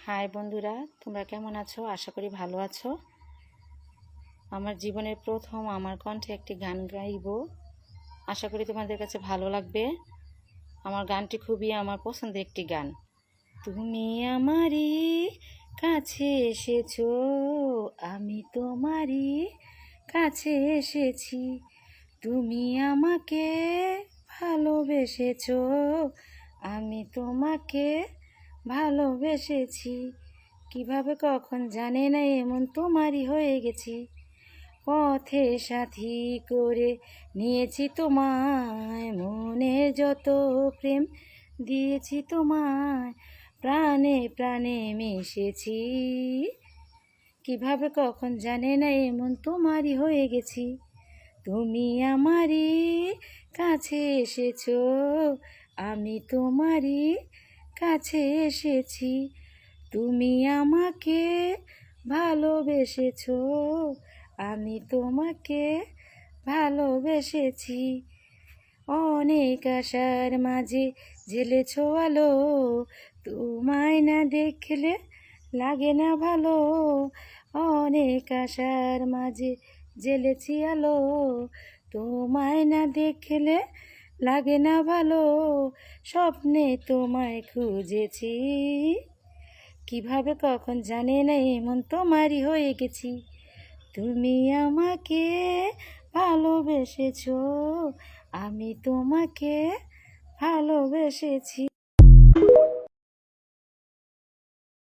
High বন্ধুরা, তোমরা কেমন আছো? আশা করি ভালো আছো। আমার জীবনের প্রথম আমার কণ্ঠে একটি গান গাইব। আশা করি তোমাদের কাছে ভালো লাগবে। আমার গানটি খুবই আমার পছন্দের একটি গান। তুমি আমারই কাছে এসেছো, আমি তোমারই কাছে এসেছি। তুমি আমাকে ভালোবেসেছো, আমি তোমাকে ভালোবেসেছি। কিভাবে কখন জানে না এমন তোমারই হয়ে গেছি। পথে সাথী করে নিয়েছি তোমায়, মনের যত প্রেম দিয়েছি তোমায়, প্রাণে প্রাণে মিশেছি। কিভাবে কখন জানে না এমন তোমারই হয়ে গেছি। তুমি আমারই কাছে এসেছো, আমি তোমারই কাছে এসেছি। তুমি আমাকে ভালোবেসেছো, আমি তোমাকে ভালোবেসেছি। অনেক আশার মাঝে জ্বেলেছো আলো, তোমায় না দেখলে লাগে না ভালো। অনেক আশার মাঝে জ্বেলেছি আলো, তোমায় না দেখলে লাগে না ভালো। স্বপ্নে তোমায় খুঁজেছি, কিভাবে কখন জানে না এমন তোমারই হয়ে গেছি। তুমি আমাকে ভালোবেসেছো, আমি তোমাকে ভালোবেসেছি।